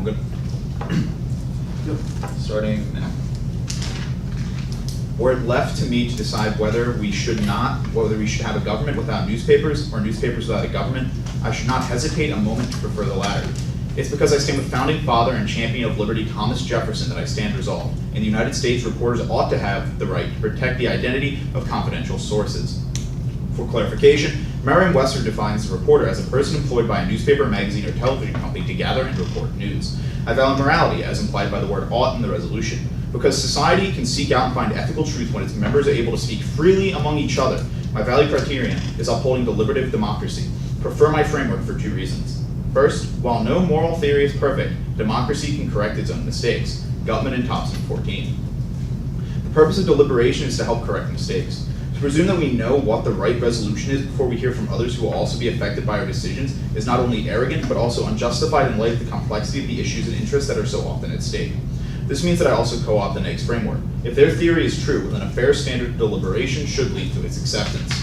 good? Starting now. Were it left to me to decide whether we should have a government without newspapers or newspapers without a government, I should not hesitate a moment to prefer the latter. It's because I stand with founding father and champion of liberty Thomas Jefferson that I stand resolved. In the United States, reporters ought to have the right to protect the identity of confidential sources. For clarification, Merriam-Webster defines a reporter as a person employed by a newspaper, magazine, or television company to gather and report news. I value morality, as implied by the word ought in the resolution, because society can seek out and find ethical truth when its members are able to speak freely among each other. My value criterion is upholding deliberative democracy. Prefer my framework for 2 reasons. First, while no moral theory is perfect, democracy can correct its own mistakes. Gutman and Thompson, 14. The purpose of deliberation is to help correct mistakes. To presume that we know what the right resolution is before we hear from others who will also be affected by our decisions is not only arrogant, but also unjustified in light of the complexity of the issues and interests that are so often at stake. This means that I also co-opt the NEG's framework. If their theory is true, then a fair standard of deliberation should lead to its acceptance.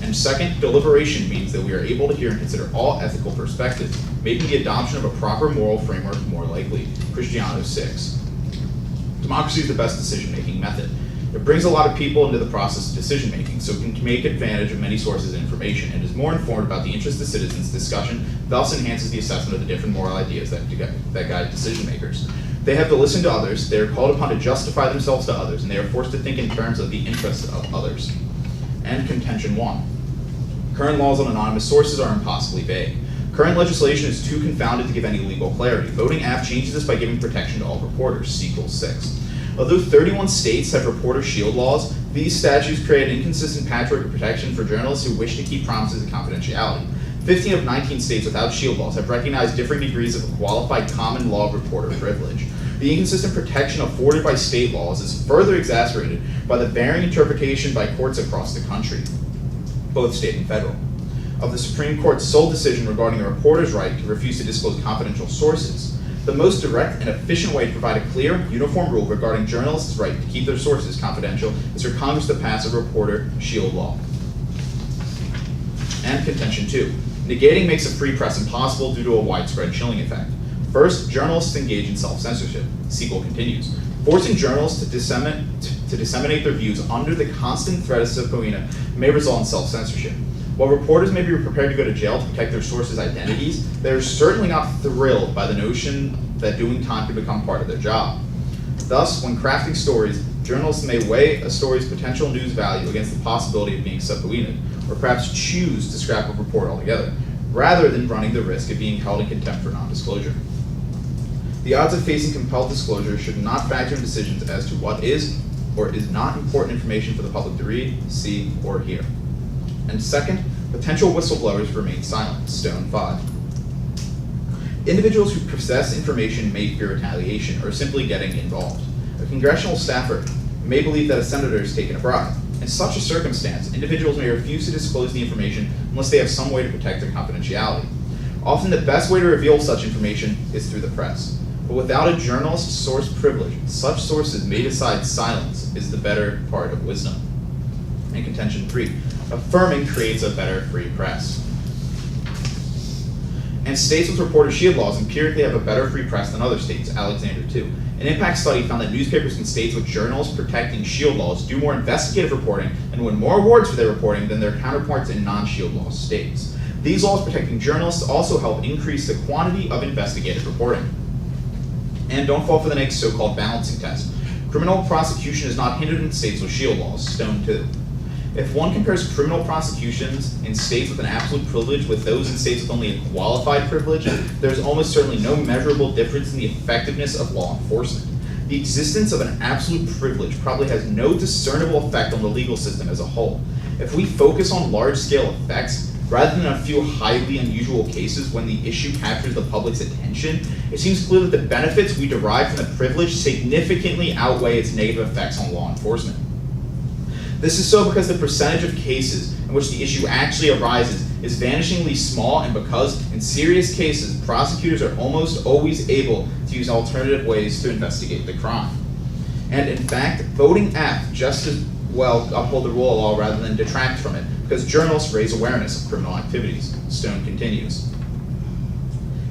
And second, deliberation means that we are able to hear and consider all ethical perspectives, making the adoption of a proper moral framework more likely. Cristiano 6. Democracy is the best decision-making method. It brings a lot of people into the process of decision-making, so it can make advantage of many sources of information and is more informed about the interests of citizens' discussion, thus enhances the assessment of the different moral ideas that guide decision-makers. They have to listen to others, they are called upon to justify themselves to others, and they are forced to think in terms of the interests of others. And contention 1. Current laws on anonymous sources are impossibly vague. Current legislation is too confounded to give any legal clarity. Voting Act changes this by giving protection to all reporters, Sequel 6. Although 31 states have reporter shield laws, these statutes create an inconsistent patchwork of protection for journalists who wish to keep promises of confidentiality. 15 of 19 states without shield laws have recognized differing degrees of a qualified common law reporter privilege. The inconsistent protection afforded by state laws is further exacerbated by the varying interpretation by courts across the country, both state and federal, of the Supreme Court's sole decision regarding a reporter's right to refuse to disclose confidential sources. The most direct and efficient way to provide a clear, uniform rule regarding journalists' right to keep their sources confidential is for Congress to pass a reporter shield law. And contention 2. Negating makes a free press impossible due to a widespread chilling effect. First, journalists engage in self-censorship. Sequel continues. Forcing journalists to disseminate their views under the constant threat of subpoena may result in self-censorship. While reporters may be prepared to go to jail to protect their sources' identities, they are certainly not thrilled by the notion that doing time could become part of their job. Thus, when crafting stories, journalists may weigh a story's potential news value against the possibility of being subpoenaed, or perhaps choose to scrap a report altogether, rather than running the risk of being held in contempt for non-disclosure. The odds of facing compelled disclosure should not factor in decisions as to what is or is not important information for the public to read, see, or hear. And second, potential whistleblowers remain silent, Stone 5. Individuals who possess information may fear retaliation or simply getting involved. A congressional staffer may believe that a senator is taking a bribe. In such a circumstance, individuals may refuse to disclose the information unless they have some way to protect their confidentiality. Often the best way to reveal such information is through the press. But without a journalist's source privilege, such sources may decide silence is the better part of wisdom. And contention 3. Affirming creates a better free press. And states with reporter shield laws empirically have a better free press than other states, Alexander 2. An impact study found that newspapers in states with journalists protecting shield laws do more investigative reporting and win more awards for their reporting than their counterparts in non-shield law states. These laws protecting journalists also help increase the quantity of investigative reporting. And don't fall for the next so-called balancing test. Criminal prosecution is not hindered in states with shield laws, Stone 2. If one compares criminal prosecutions in states with an absolute privilege with those in states with only a qualified privilege, there's almost certainly no measurable difference in the effectiveness of law enforcement. The existence of an absolute privilege probably has no discernible effect on the legal system as a whole. If we focus on large-scale effects, rather than a few highly unusual cases when the issue captures the public's attention, it seems clear that the benefits we derive from the privilege significantly outweigh its negative effects on law enforcement. This is so because the percentage of cases in which the issue actually arises is vanishingly small, and because, in serious cases, prosecutors are almost always able to use alternative ways to investigate the crime. And in fact, voting F just as well uphold the rule of law rather than detract from it, because journalists raise awareness of criminal activities. Stone continues.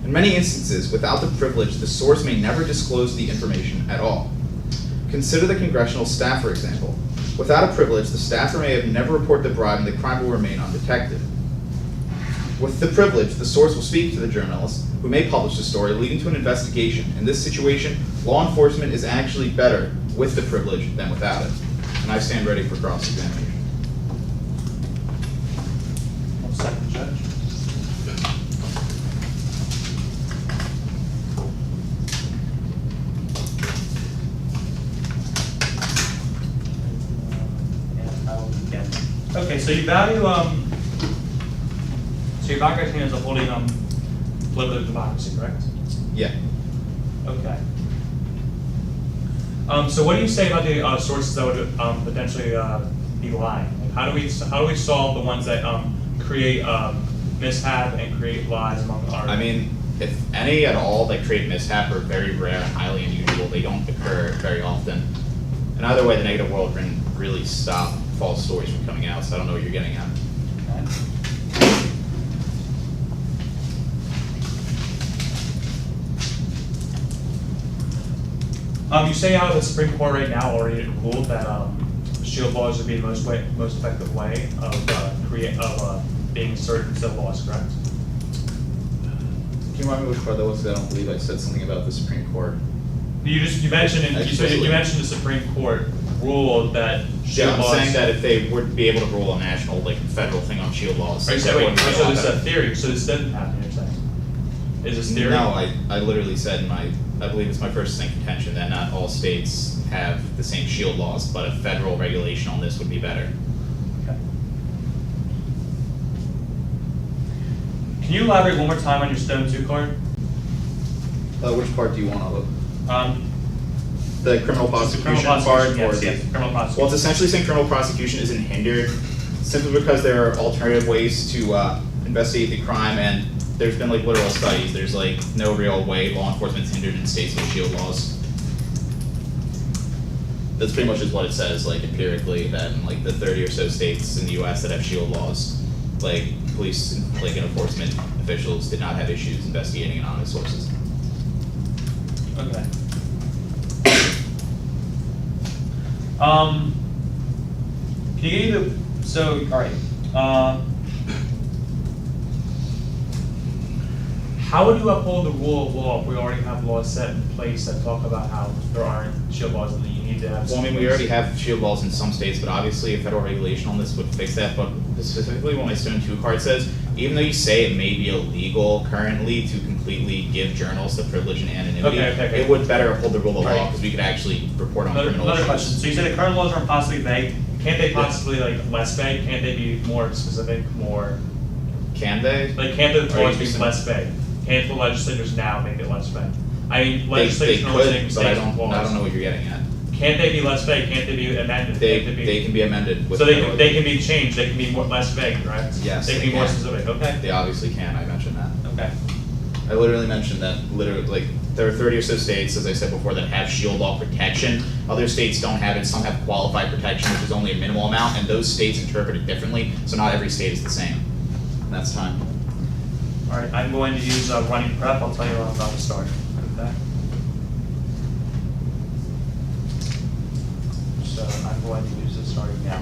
In many instances, without the privilege, the source may never disclose the information at all. Consider the congressional staff, for example. Without a privilege, the staffer may have never reported the bribe and the crime will remain undetected. With the privilege, the source will speak to the journalist, who may publish the story, leading to an investigation. In this situation, law enforcement is actually better with the privilege than without it. And I stand ready for cross-examination. One second, Judge. Okay, so you value your opinion as upholding deliberative democracy, correct? Yeah. Okay. So what do you say about the sources that would potentially be lying? Like how do we solve the ones that create mishap and create lies among our? I mean, if any at all that create mishap are very rare and highly unusual, they don't occur very often. And either way, the negative world can really stop false stories from coming out, so I don't know what you're getting at. You say how the Supreme Court right now already ruled that shield laws would be the most effective way of being asserted in civil laws, correct? Can you remind me which part that was? Because I don't believe I said something about the Supreme Court. You mentioned the Supreme Court ruled that shield I'm laws. saying that if they would be able to rule a national, like federal thing on shield laws. Right, that so wouldn't be a lot this is a better. theory. So this doesn't happen. You're saying? Is this theory? No, I literally said in I believe it's my first thing contention that not all states have the same shield laws, but a federal regulation on this would be better. Okay. Can you elaborate one more time on your Stone 2 card? Which part do you want of it? The criminal Just the prosecution criminal part? prosecution, or yes, the- yes, criminal prosecution. Well, it's essentially saying criminal prosecution isn't hindered simply because there are alternative ways to investigate the crime, and there's been like literal studies. There's like no real way law enforcement's hindered in states with shield laws. That's pretty much just what it says, like empirically, that in like the 30 or so states in the U.S. that have shield laws, like police, like enforcement officials did not have issues investigating anonymous sources. Okay. Can you give me all right. How would you uphold the rule of law if we already have laws set in place that talk about how there aren't shield laws and that you need to have? Well, I mean, we already have shield laws in some states, but obviously a federal regulation on this would fix that. But specifically what my Stone 2 card says, even though you say it may be illegal currently to completely give journalists the privilege and anonymity, Okay. it would better uphold the rule of law Right. because we could actually report on criminal Another issues. question. So you said the current laws are possibly vague. Can't they possibly like less vague? Can't they be more specific, more? Can they? Like, can't the Are you laws be using- less vague? Can't the legislators now make it less vague? I mean, They legislators can only make could, but I mistakes with don't laws. know what you're getting at. Can't they be less vague? Can't they be amended? They Can't they can be amended. With So federal- they can be changed. They can be less vague, right? Yes, They can they be more can. specific. Okay. They obviously can. I mentioned that. Okay. I literally mentioned that like there are 30 or so states, as I said before, that have shield law protection. Other states don't have it. Some have qualified protection, which is only a minimal amount, and those states interpret it differently. So not every state is the same. And that's time. All right. I'm going to use running prep. I'll tell you when I'm about to start. Okay. So I'm going to use it starting now.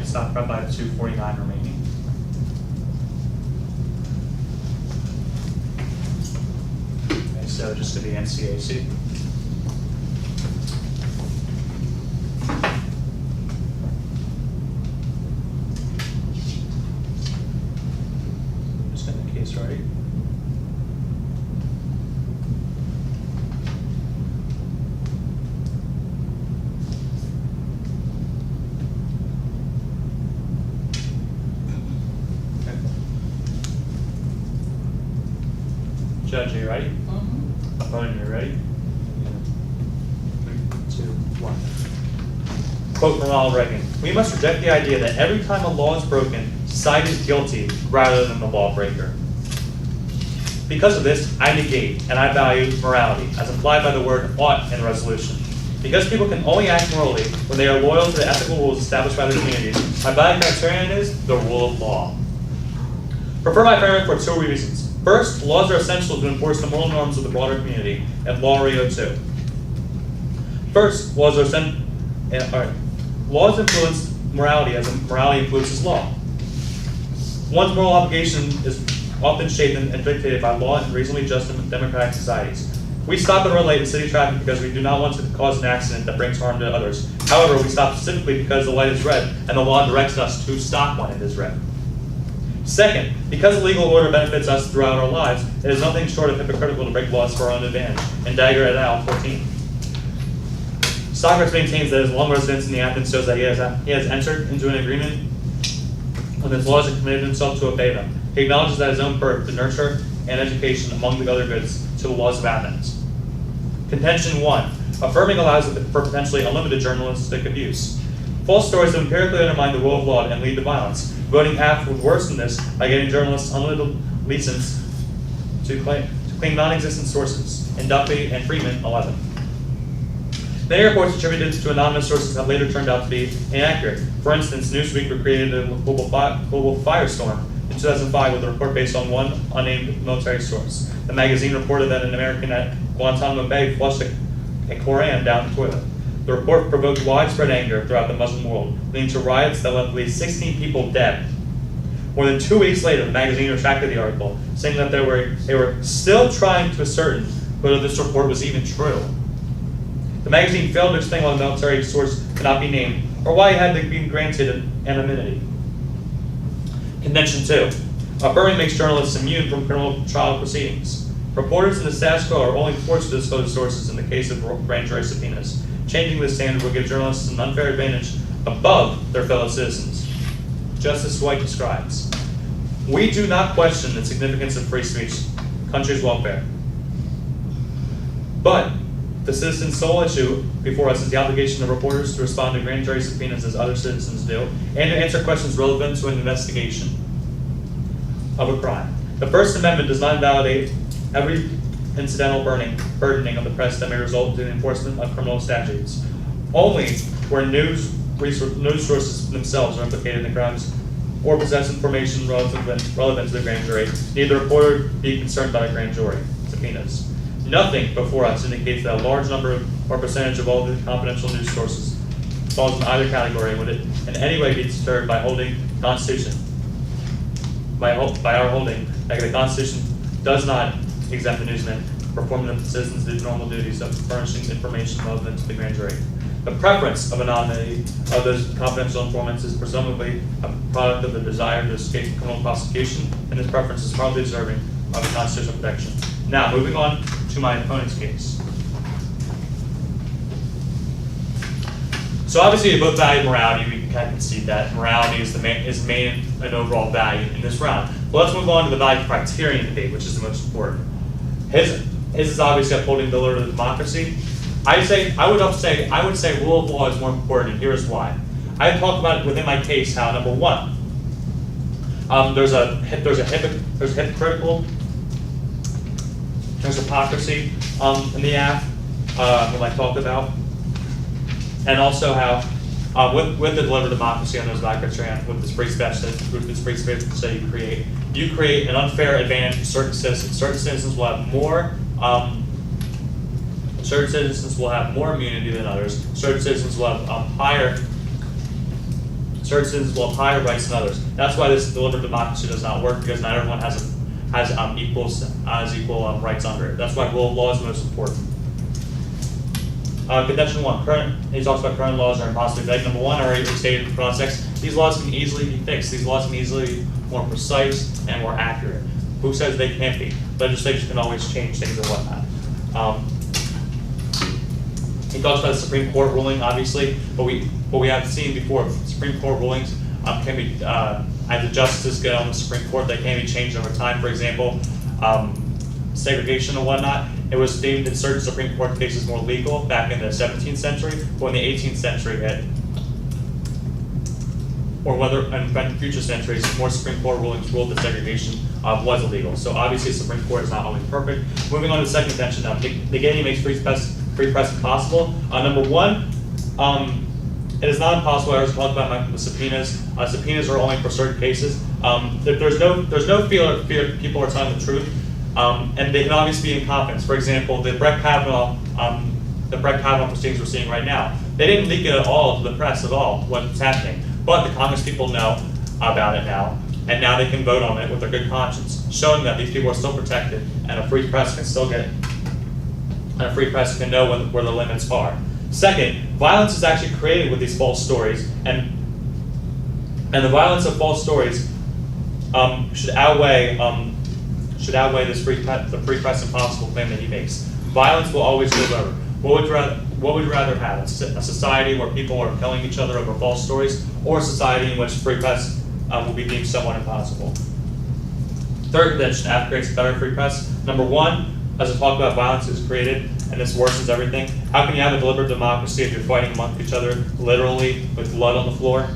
it's not run by the 249 remaining. Okay, so just to be NCAC. Just in the case right. Judge, are you ready? Opponent, are you ready? 3, 2, 1. Quote from Ronald Reagan: "We must reject the idea that every time a law is broken, society is guilty rather than the lawbreaker. Because of this, I negate and I value morality, as implied by the word ought in the resolution. Because people can only act morally when they are loyal to the ethical rules established by their communities, my value criterion is the rule of law. Prefer my framework for 2 reasons. First, laws are essential to enforce the moral norms of the broader community, and Law Rio 2. First, laws influence morality as morality influences law. One's moral obligation is often shaped and dictated by law in reasonably just and democratic societies. We stop at a red light in city traffic because we do not want to cause an accident that brings harm to others. However, we stop specifically because the light is red, and the law directs us to stop when it is red. Second, because the legal order benefits us throughout our lives, it is nothing short of hypocritical to break laws for our own advantage." And Dagger et al. 14. Socrates maintains that his long residence in the Athens shows that he has entered into an agreement with his laws and committed himself to obey them. He acknowledges that his own birth, the nurture, and education, among the other goods, to the laws of Athens. Contention 1. Affirming allows for potentially unlimited journalistic abuse. False stories that empirically undermine the rule of law and lead to violence. Voting half would worsen this by getting journalists unlimited license to claim non-existent sources in Duffy and Freeman 11. Many reports attributed to anonymous sources have later turned out to be inaccurate. For instance, Newsweek recreated a global firestorm in 2005 with a report based on one unnamed military source. The magazine reported that an American at Guantanamo Bay flushed a Koran down the toilet. The report provoked widespread anger throughout the Muslim world, leading to riots that left at least 16 people dead. More than 2 weeks later, the magazine retracted the article, saying that they were still trying to ascertain whether this report was even true. The magazine failed to explain why the military source could not be named, or why it had to be granted anonymity. Contention 2. Affirming makes journalists immune from criminal trial proceedings. Reporters in the status quo are only forced to disclose sources in the case of grand jury subpoenas. Changing this standard will give journalists an unfair advantage above their fellow citizens. Justice White describes: "We do not question the significance of free speech, country's welfare. But the citizen's sole issue before us is the obligation of reporters to respond to grand jury subpoenas as other citizens do, and to answer questions relevant to an investigation of a crime. The First Amendment does not invalidate every incidental burdening of the press that may result in the enforcement of criminal statutes. Only where news sources themselves are implicated in the crimes or possess information relevant to the grand jury, need the reporter be concerned about a grand jury subpoenas. Nothing before us indicates that a large number or percentage of all the confidential news sources falls in either category and would it in any way be disturbed by holding Constitution. By our holding that the Constitution does not exempt the newsmen performing the citizens' normal duties of furnishing information relevant to the grand jury. The preference of anonymity of those confidential informants is presumably a product of the desire to escape criminal prosecution, and this preference is hardly deserving of a constitutional protection." Now, moving on to my opponent's case. So obviously, we both value morality. We can kind of concede that morality is the main and overall value in this round. But let's move on to the value criterion debate, which is the most important. His is obviously upholding the order of democracy. I would say rule of law is more important, and here's why. I talked about it within my case how number one, there's hypocrisy in the act, what I talked about, and also how with the delivered democracy on those value criteria, with this free speech that you create an unfair advantage for certain citizens. Certain citizens will have more. Certain citizens will have more immunity than others. Certain citizens will have higher certain citizens will have higher rights than others. That's why this deliberative democracy does not work, because not everyone has equal rights under it. That's why rule of law is most important. Contention 1. He talks about current laws are impossibly vague. Number 1, already stated in the context, these laws can easily be fixed. These laws can easily be more precise and more accurate. Who says they can't be? Legislation can always change things and whatnot. He talks about the Supreme Court ruling, obviously, but we have seen before, Supreme Court rulings can be, as the justices get on the Supreme Court, they can be changed over time. For example, segregation and whatnot, it was deemed in certain Supreme Court cases more legal back in the 17th century, but when the 18th century hit, or whether in future centuries, more Supreme Court rulings ruled that segregation was illegal. So obviously the Supreme Court is not always perfect. Moving on to the second contention, negating makes free press impossible. Number 1, it is not impossible. I already talked about the subpoenas. Subpoenas are only for certain cases. There's no fear people are telling the truth, and they can obviously be incompetence. For example, the Brett Kavanaugh proceedings we're seeing right now, they didn't leak it at all to the press at all what's happening, but the Congress people know about it now, and now they can vote on it with their good conscience, showing that these people are still protected, and a free press can still get it, and a free press can know where the limits are. Second, violence is actually created with these false stories, and the violence of false stories should outweigh the free press impossible claim that he makes. Violence will always live over. What would you rather have? A society where people are killing each other over false stories, or a society in which free press will be deemed somewhat impossible? Third contention, AF creates a better free press. Number 1, as I talk about, violence is created, and this worsens everything. How can you have a deliberative democracy if you're fighting amongst each other, literally, with blood on the floor?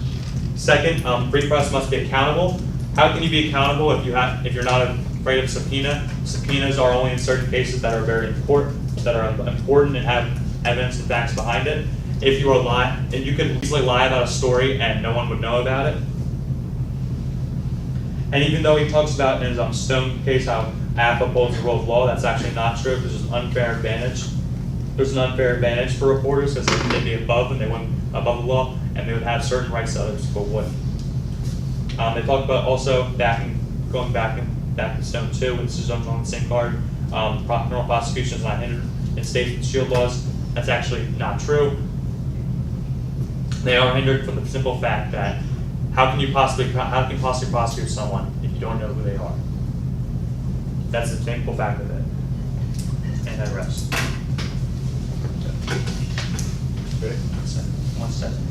Second, free press must be accountable. How can you be accountable if you're not afraid of subpoena? Subpoenas are only in certain cases that are very important, and have evidence and facts behind it. If you are and you can easily lie about a story and no one would know about it. And even though he talks about in his Stone case how AF upholds the rule of law, that's actually not true. There's an unfair advantage. There's an unfair advantage for reporters because they'd be above the law, and they would have certain rights that others people wouldn't. They talk about also going back to Stone 2, which is on the same card. Criminal prosecution is not hindered in states with shield laws. That's actually not true. They are hindered from the simple fact that how can you possibly prosecute someone if you don't know who they are? That's the simple fact of it. And I rest. Ready? One second.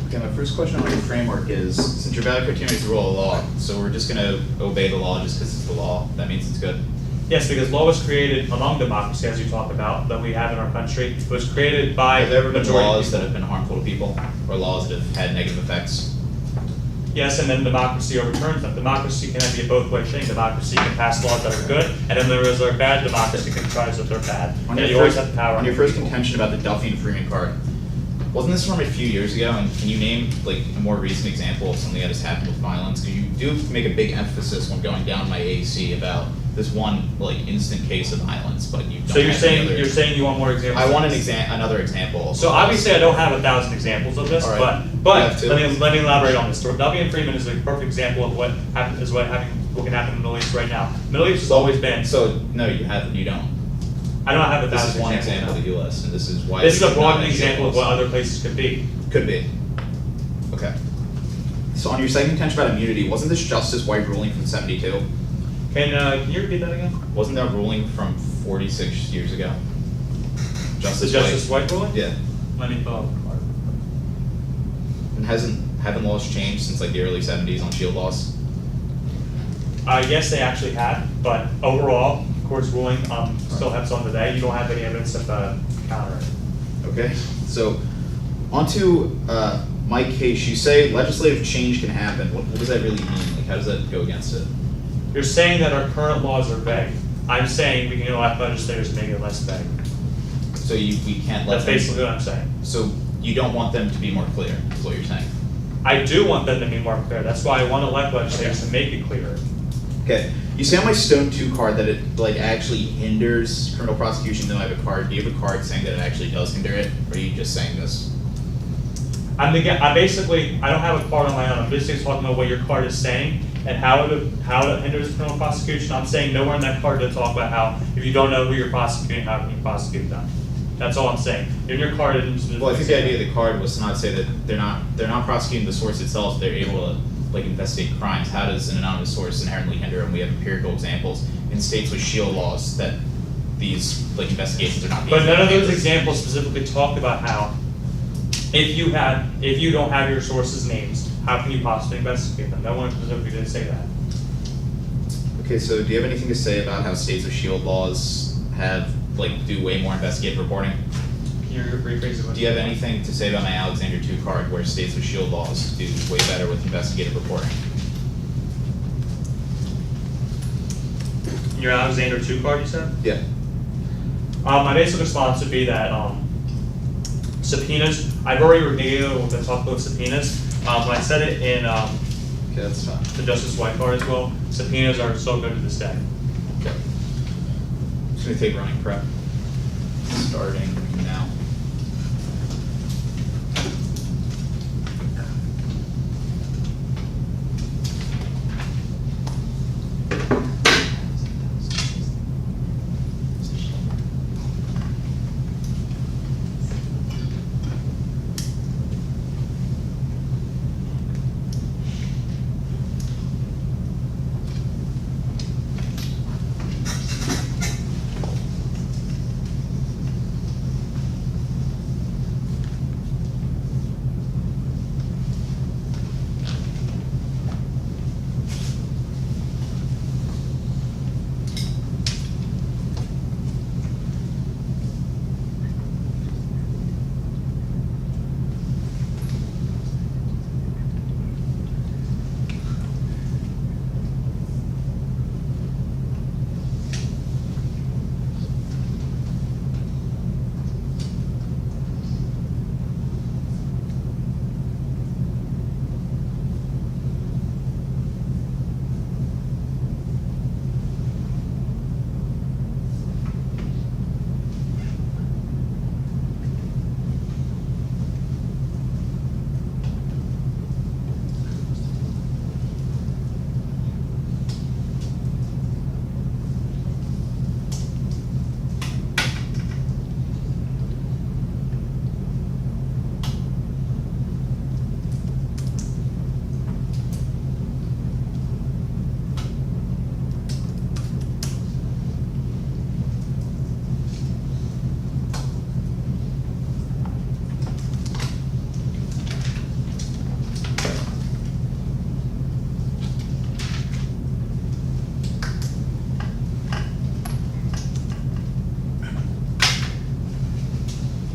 Okay, my first question on your framework is, since your value criteria is the rule of law, so we're just going to obey the law just because it's the law, that means it's good? Yes, because law was created among democracy, as you talk about, that we have in our country. It was created by Have there ever been majority laws people. that have been harmful to people, or laws that have had negative effects? Yes, and then democracy overturns them. Democracy can be a both-way thing. Democracy can pass laws that are good, and then there is a bad democracy can try that they're bad. On And your you always first- have the power. On your first contention about the Duffy and Freeman card, wasn't this from a few years ago? And can you name like a more recent example of something that has happened with violence? Because you do make a big emphasis when going down my AC about this one like instant case of violence, but you don't. So you're have any saying other- you want more examples? I want another example. So obviously I don't have 1,000 examples of this, All right. You but have two? let me elaborate on this. Duffy and Freeman is a perfect example of what can happen in the Middle East right now. Middle East has always been. So no, you haven't. You don't. I don't have 1,000 This is one example examples. that you list, and this is why. This is you a should not broad make example of what examples. other places could be. Could be. Okay. So on your second contention about immunity, wasn't this Justice White ruling from '72? Can you repeat that again? Wasn't that ruling from 46 years ago? The Justice Justice White ruling? Yeah. Let me pull up. And haven't laws changed since like the early '70s on shield laws? Yes, they actually have, but overall, court's ruling still has on today. You don't have any evidence of counter it. Okay. So onto my case, you say legislative change can happen. What does that really mean? Like, how does that go against it? You're saying that our current laws are vague. I'm saying we can elect legislators to make it less vague. So we can't let That's them. basically what I'm saying. So you don't want them to be more clear, is what you're saying. I do want them to be more clear. That's why I want to elect legislators to make it clearer. Okay, you say on my Stone 2 card that it like actually hinders criminal prosecution, then I have a card. Do you have a card saying that it actually does hinder it, or are you just saying this? I don't have a card on my own. I'm basically talking about what your card is saying and how it hinders criminal prosecution. I'm saying nowhere in that card to talk about how if you don't know who you're prosecuting, how can you prosecute them. That's all I'm saying. In your card, it didn't. Well, I think the idea of the card was to not say that they're not prosecuting the source itself. They're able to like investigate crimes. How does an anonymous source inherently hinder? And we have empirical examples in states with shield laws that these like investigations are not being. But none of those examples specifically talked about how if you don't have your sources' names, how can you possibly investigate them? No one specifically did say that. Okay, so do you have anything to say about how states with shield laws do way more investigative reporting? Can you rephrase the question? Do you have anything to say about my Alexander 2 card where states with shield laws do way better with investigative reporting? Your Alexander 2 card, you said? Yeah. My basic response would be that subpoenas, I've already reviewed and talked about subpoenas. When I said it in Okay, that's fine. the Justice White card as well, subpoenas are so good to this day. Okay. I'm just gonna take running prep. Starting now.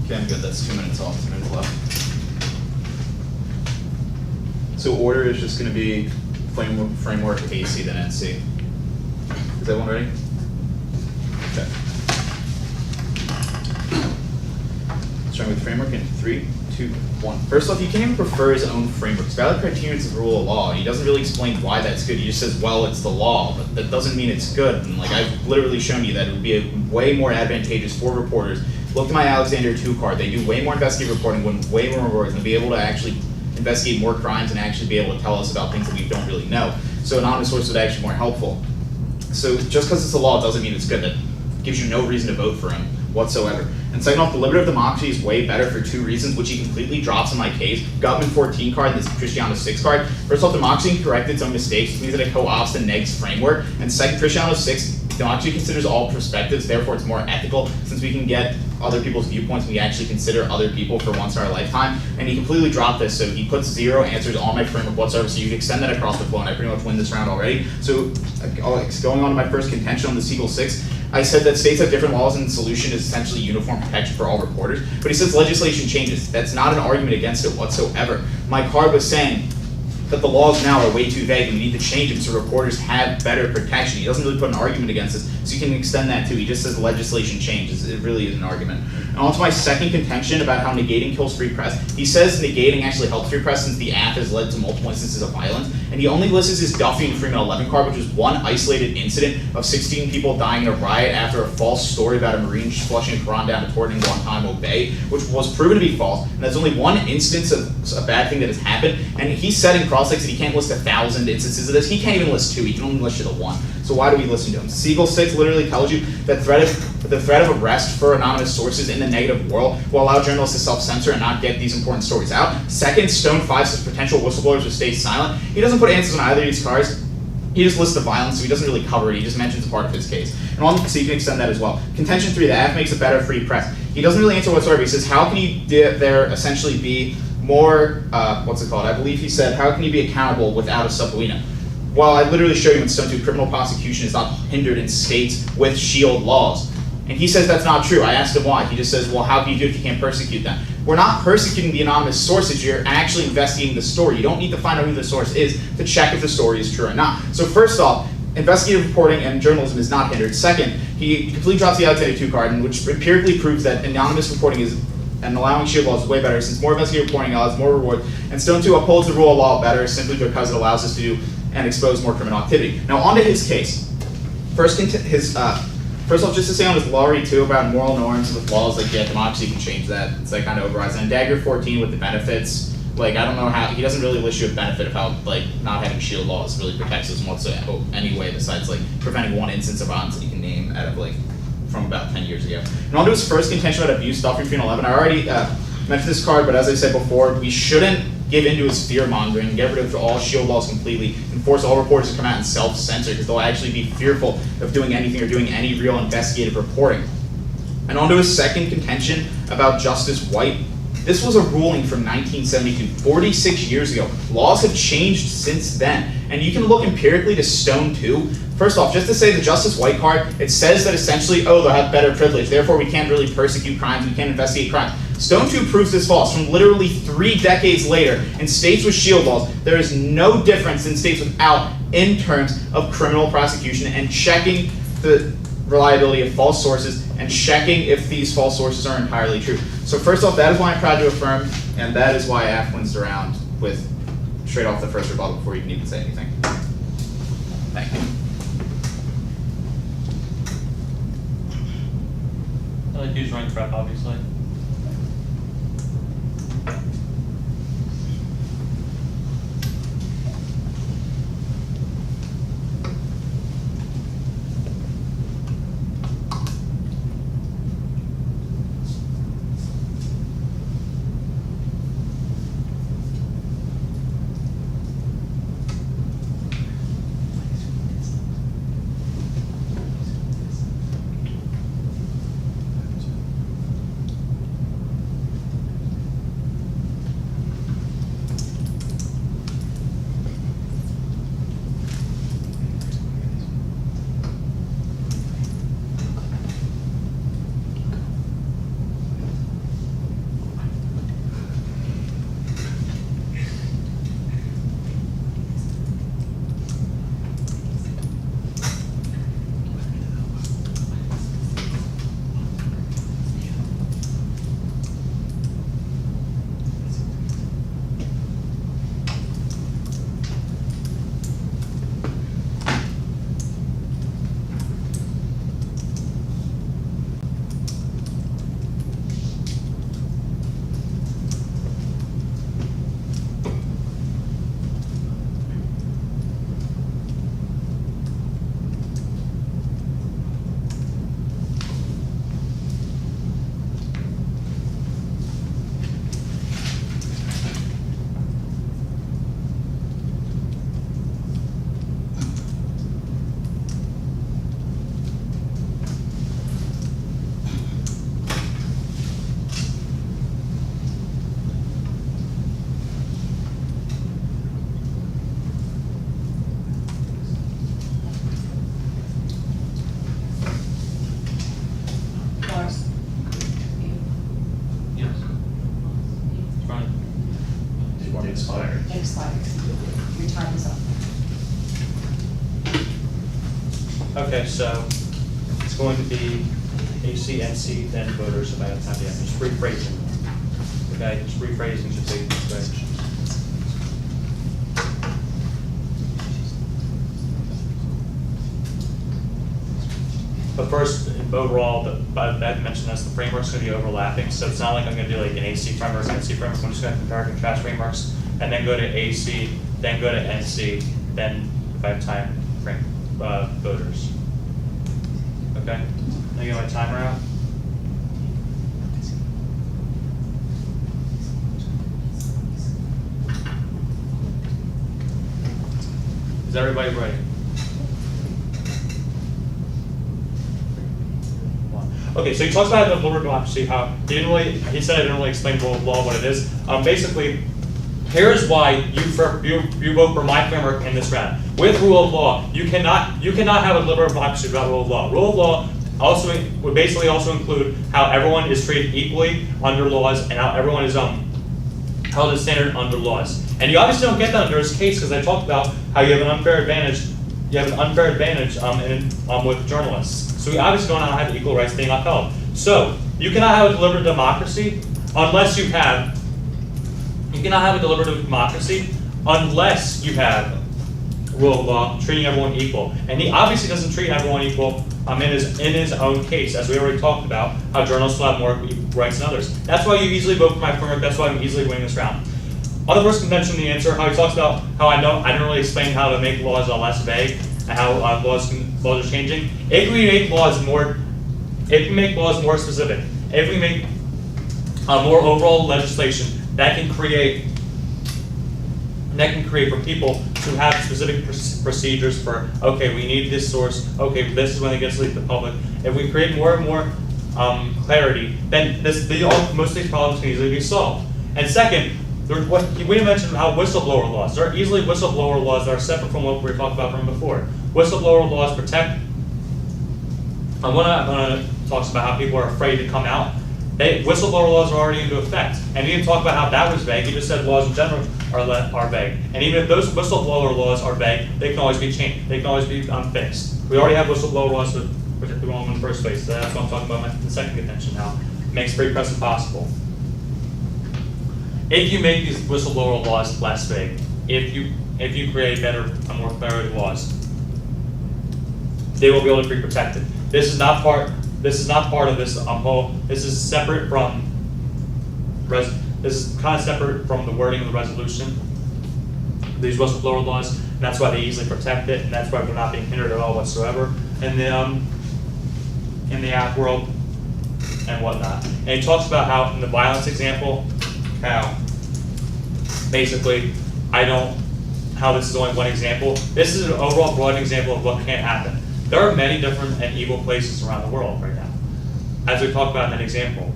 Okay, I'm good. That's 2 minutes off, 2 minutes left. So order is just going to be framework AC then NC. Is everyone ready? Okay. Starting with framework in 3, 2, 1. First off, you can't even prefer his own frameworks. Valid criterion is the rule of law. He doesn't really explain why that's good. He just says, well, it's the law, but that doesn't mean it's good. And like I've literally shown you that it would be way more advantageous for reporters. Look at my Alexander 2 card. They do way more investigative reporting, win way more rewards, and be able to actually investigate more crimes and actually be able to tell us about things that we don't really know. So anonymous source is actually more helpful. So just because it's a law doesn't mean it's good. That gives you no reason to vote for him whatsoever. And second off, deliberative democracy is way better for 2 reasons, which he completely drops in my case. Government 14 card and this Cristiano 6 card. First off, democracy can correct its own mistakes, which means that it co-opts the negs framework. And second, Cristiano 6, democracy considers all perspectives, therefore it's more ethical since we can get other people's viewpoints and we actually consider other people for once in our lifetime. And he completely dropped this, so he puts 0 answers on my framework whatsoever, so you can extend that across the flow, and I pretty much win this round already. So going on to my first contention on the Siegel 6, I said that states have different laws and the solution is essentially uniform protection for all reporters, but he says legislation changes. That's not an argument against it whatsoever. My card was saying that the laws now are way too vague and we need to change them so reporters have better protection. He doesn't really put an argument against this, so you can extend that too. He just says legislation changes. It really is an argument. And on to my second contention about how negating kills free press. He says negating actually helps free press since the act has led to multiple instances of violence, and he only lists his Duffy and Freeman 11 card, which was one isolated incident of 16 people dying in a riot after a false story about a Marine flushing a Quran down a toilet in Guantanamo Bay, which was proven to be false. And that's only one instance of a bad thing that has happened. And he said in Crosslegs that he can't list 1,000 instances of this. He can't even list 2. He can only list it at 1. So why do we listen to him? Siegel 6 literally tells you that the threat of arrest for anonymous sources in the negative world will allow journalists to self-censor and not get these important stories out. Second, Stone 5 says potential whistleblowers will stay silent. He doesn't put answers on either of these cards. He just lists the violence, so he doesn't really cover it. He just mentions a part of his case. So you can extend that as well. Contention 3, the act makes a better free press. He doesn't really answer whatsoever. He says, how can there essentially be more, I believe he said, how can you be accountable without a subpoena? Well, I literally showed you in Stone 2, criminal prosecution is not hindered in states with shield laws. And he says that's not true. I asked him why. He just says, well, how can you do it if you can't persecute them? We're not persecuting the anonymous sources. You're actually investigating the story. You don't need to find out who the source is to check if the story is true or not. So first off, investigative reporting and journalism is not hindered. Second, he completely drops the Alexander 2 card, which empirically proves that anonymous reporting is and allowing shield laws is way better since more investigative reporting allows more reward. And Stone 2 upholds the rule of law better simply because it allows us to do and expose more criminal activity. Now on to his case. First off, just to say on his Lowry 2 about moral norms with laws, like, yeah, democracy can change that. It's like kind of overrides. And Dagger 14 with the benefits, like, I don't know how, he doesn't really list you a benefit of how, like, not having shield laws really protects us in whatsoever anyway, besides, like, preventing one instance of violence that you can name out of, like, from about 10 years ago. And on to his first contention about abuse, Duffy Freeman 11. I already mentioned this card, but as I said before, we shouldn't give into his fear-mongering, get rid of all shield laws completely, and force all reporters to come out and self-censor, because they'll actually be fearful of doing anything or doing any real investigative reporting. And on to his second contention about Justice White. This was a ruling from 1972, 46 years ago. Laws have changed since then. And you can look empirically to Stone 2. First off, just to say the Justice White card, it says that essentially, oh, they'll have better privilege, therefore we can't really persecute crimes, we can't investigate crimes. Stone 2 proves this false. From literally 3 decades later, in states with shield laws, there is no difference in states without in terms of criminal prosecution and checking the reliability of false sources and checking if these false sources are entirely true. So first off, that is why I'm proud to affirm, and that is why AF wins the round with straight off the first rebuttal before you can even say anything. Thank you. I like to use rank prep, obviously. Okay, so it's going to be AC, NC, then voters, if I have time to, just rephrasing. Okay, just rephrasing should take this way. But first, overall, I mentioned this, the framework's going to be overlapping, so it's not like I'm going to do like an AC framework, an NC framework. I'm just going to compare and contrast frameworks, and then go to AC, then go to NC, then, if I have time, voters. Okay, let me get my timer out. Is everybody ready? Okay, so he talks about the deliberative democracy, how he said I didn't really explain rule of law, what it is. Basically, here's why you vote for my framework in this round. With rule of law, you cannot have a deliberative democracy without rule of law. Rule of law also would basically also include how everyone is treated equally under laws and how everyone is held as standard under laws. And you obviously don't get that under his case because I talked about how you have an unfair advantage. You have an unfair advantage with journalists. So we obviously don't have equal rights being upheld. So you cannot have a deliberative democracy unless you have. You cannot have a deliberative democracy unless you have rule of law treating everyone equal. And he obviously doesn't treat everyone equal in his own case, as we already talked about, how journalists will have more rights than others. That's why you easily vote for my framework. That's why I'm easily winning this round. Other person mentioned the answer, how he talks about how I didn't really explain how to make laws less vague and how laws are changing. If we make laws more specific, if we make more overall legislation that can create for people to have specific procedures for, okay, we need this source, okay, this is when it gets leaked to the public. If we create more and more clarity, then most of these problems can easily be solved. And second, we mentioned how whistleblower laws. There are easily whistleblower laws that are separate from what we were talking about from before. Whistleblower laws protect. One talks about how people are afraid to come out. Whistleblower laws are already into effect. And he didn't talk about how that was vague. He just said laws in general are vague. And even if those whistleblower laws are vague, they can always be changed. They can always be fixed. We already have whistleblower laws to protect the wrong in the first place. So that's what I'm talking about in the second contention now. It makes free press impossible. If you make these whistleblower laws less vague, if you create better and more clarity laws, they will be able to be protected. This is not part of this whole. This is separate from. This is kind of separate from the wording of the resolution. These whistleblower laws, and that's why they easily protect it, and that's why we're not being hindered at all whatsoever in the app world and whatnot. And he talks about how in the violence example, how basically how this is only one example. This is an overall broad example of what can't happen. There are many different and evil places around the world right now, as we talked about in that example.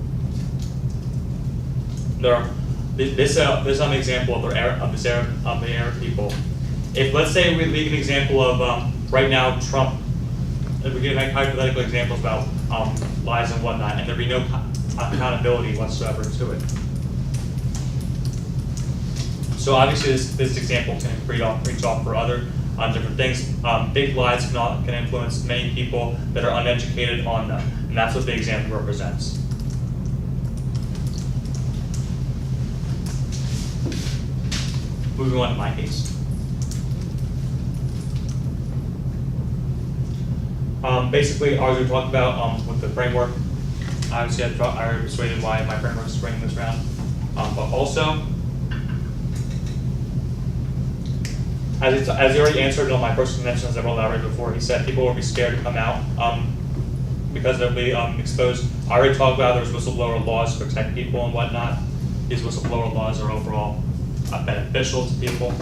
This is an example of the Arab people. If let's say we leave an example of right now Trump, we can make hypothetical examples about lies and whatnot, and there'd be no accountability whatsoever to it. So obviously this example can reach off for other different things. Big lies can influence many people that are uneducated on them, and that's what the example represents. Moving on to my case. Basically, as we talked about with the framework, obviously I already persuaded why my framework is winning this round, but also, as he already answered on my first convention, as I've elaborated before, he said people will be scared to come out because they'll be exposed. I already talked about there's whistleblower laws to protect people and whatnot. These whistleblower laws are overall beneficial to people.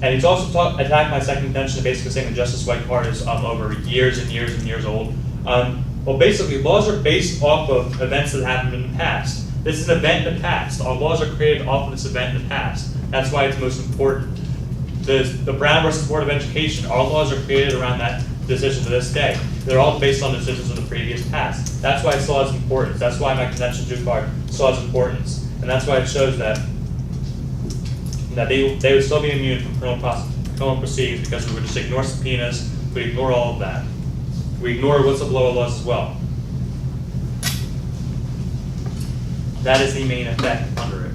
And he's also attacked my second contention, basically saying the Justice White card is over years and years and years old. Well, basically, laws are based off of events that happened in the past. This is an event in the past. Our laws are created off of this event in the past. That's why it's most important. The Brown versus Board of Education, our laws are created around that decision to this day. They're all based on decisions in the previous past. That's why it's law's importance. That's why my convention Jew card saw its importance. And that's why it shows that they would still be immune from criminal proceedings because we would just ignore subpoenas, we ignore all of that. We ignore whistleblower laws as well. That is the main effect under it.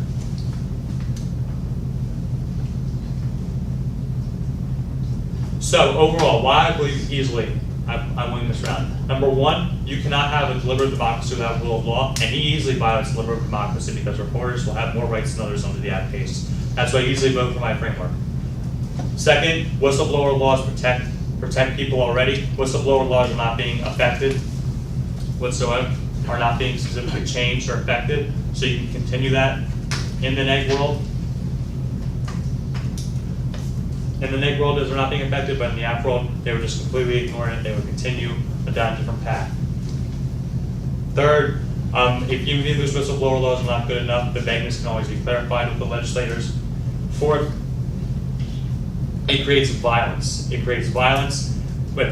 So overall, why I believe easily I win this round. Number one, you cannot have a deliberative democracy without rule of law, and he easily violates deliberative democracy because reporters will have more rights than others under the Act case. That's why I easily vote for my framework. Second, whistleblower laws protect people already. Whistleblower laws are not being affected whatsoever, are not being specifically changed or affected, so you can continue that in the neg world. In the neg world, they're not being affected, but in the app world, they would just completely ignore it. They would continue down a different path. Third, if you view those whistleblower laws are not good enough, the vagueness can always be clarified with the legislators. Fourth, it creates violence. It creates violence when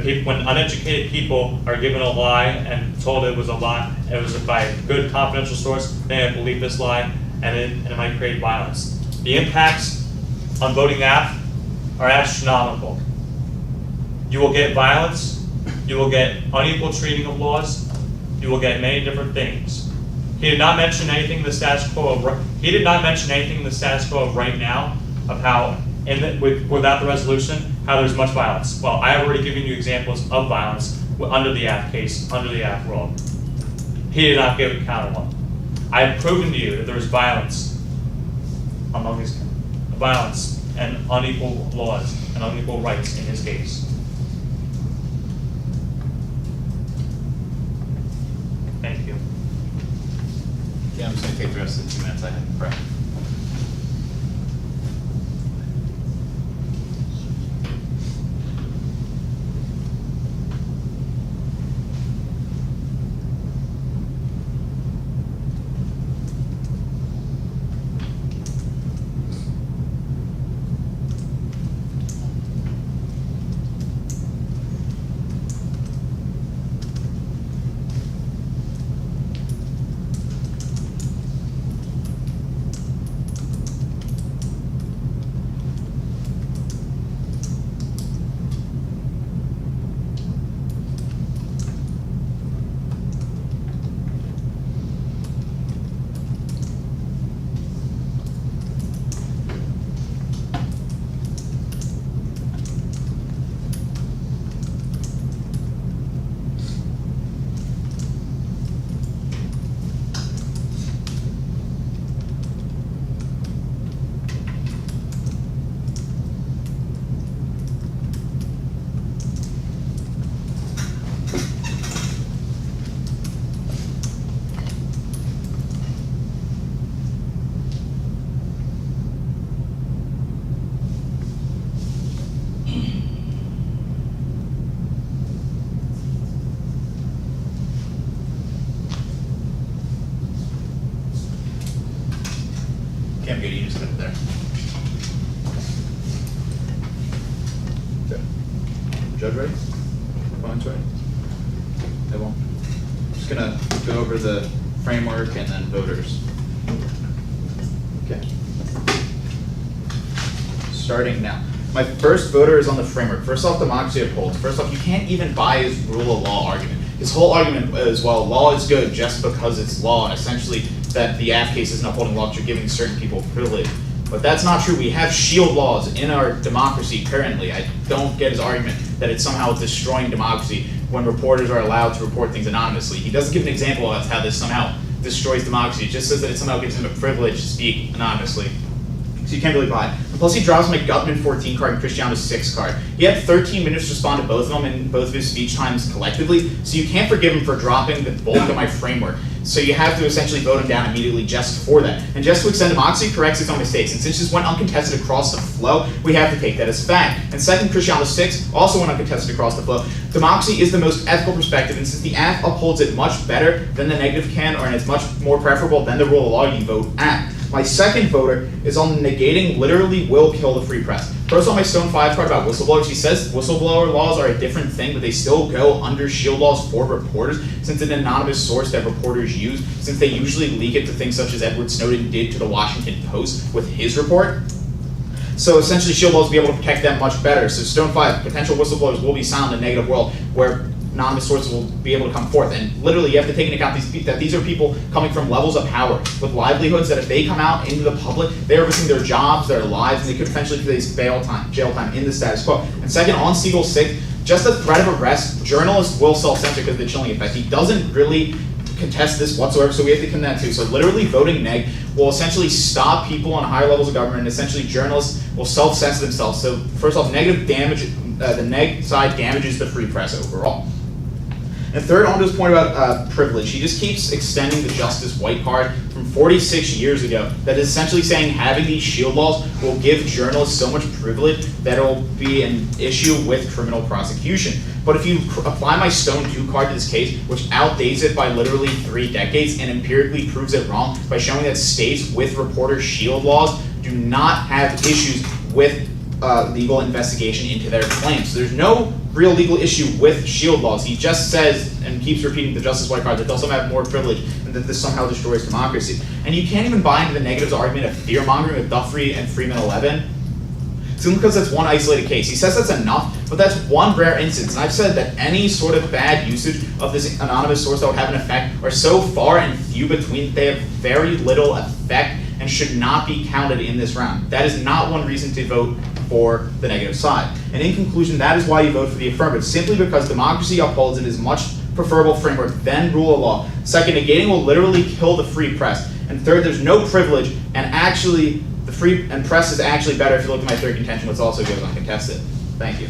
uneducated people are given a lie and told it was a lie, it was by a good confidential source, they might believe this lie, and it might create violence. The impacts on voting app are astronomical. You will get violence, you will get unequal treating of laws, you will get many different things. He did not mention anything in the status quo of right now of how without the resolution how there's much violence. Well, I have already given you examples of violence under the app case, under the app world. He did not give a counter one. I have proven to you that there is violence among these violence and unequal laws and unequal rights in his case. Thank you. Yeah, I'm just gonna take the rest of the 2 minutes I have to prep. Okay, I'm good, you just put it there. Okay. Judge ready? Opponents ready? Everyone? Just gonna go over the framework and then voters. Okay. Starting now. My first voter is on the framework. First off, democracy upholds. First off, you can't even buy his rule of law argument. His whole argument is, well, law is good just because it's law, and essentially that the AF case isn't upholding law, but you're giving certain people privilege. But that's not true. We have shield laws in our democracy currently. I don't get his argument that it's somehow destroying democracy when reporters are allowed to report things anonymously. He doesn't give an example of how this somehow destroys democracy. It just says that it somehow gives him a privilege to speak anonymously. So you can't really buy it. Plus he drops my Gutman 14 card and Cristiano 6 card. He had 13 minutes to respond to both of them in both of his speech times collectively, so you can't forgive him for dropping the bulk of my framework. So you have to essentially vote him down immediately just for that. And just to extend, democracy corrects its own mistakes. And since this went uncontested across the flow, we have to take that as fact. And second, Cristiano 6 also went uncontested across the flow. Democracy is the most ethical perspective, and since the AF upholds it much better than the negative can, or and it's much more preferable than the rule of law, you vote AF. My second voter is on negating literally will kill the free press. First on my Stone 5 card about whistleblowers, he says whistleblower laws are a different thing, but they still go under shield laws for reporters, since it's an anonymous source that reporters use, since they usually leak it to things such as Edward Snowden did to the Washington Post with his report. So essentially, shield laws will be able to protect them much better. So Stone 5, potential whistleblowers will be silent in a negative world where anonymous sources will be able to come forth. And literally, you have to take into account that these are people coming from levels of power with livelihoods that if they come out into the public, they are risking their jobs, their lives, and they could potentially face jail time in the status quo. And second, on Siegel 6, just the threat of arrest, journalists will self-censor because of the chilling effect. He doesn't really contest this whatsoever, so we have to condemn that too. So literally voting neg will essentially stop people on higher levels of government, and essentially journalists will self-censor themselves. So first off, negative damage, the neg side damages the free press overall. And third, on to his point about privilege, he just keeps extending the Justice White card from 46 years ago that is essentially saying having these shield laws will give journalists so much privilege that it will be an issue with criminal prosecution. But if you apply my Stone 2 card to this case, which outdates it by literally 3 decades and empirically proves it wrong by showing that states with reporter shield laws do not have issues with legal investigation into their claims. So there's no real legal issue with shield laws. He just says and keeps repeating the Justice White card that they'll somehow have more privilege and that this somehow destroys democracy. And you can't even buy into the negatives argument of fear mongering with Duffrey and Freeman 11. Simply because that's one isolated case. He says that's enough, but that's one rare instance. And I've said that any sort of bad usage of this anonymous source that would have an effect are so far and few between that they have very little effect and should not be counted in this round. That is not one reason to vote for the negative side. And in conclusion, that is why you vote for the affirmative, simply because democracy upholds it is much preferable framework than rule of law. Second, negating will literally kill the free press. And third, there's no privilege, and actually, the free and press is actually better if you look at my third contention, which also goes uncontested. Thank you.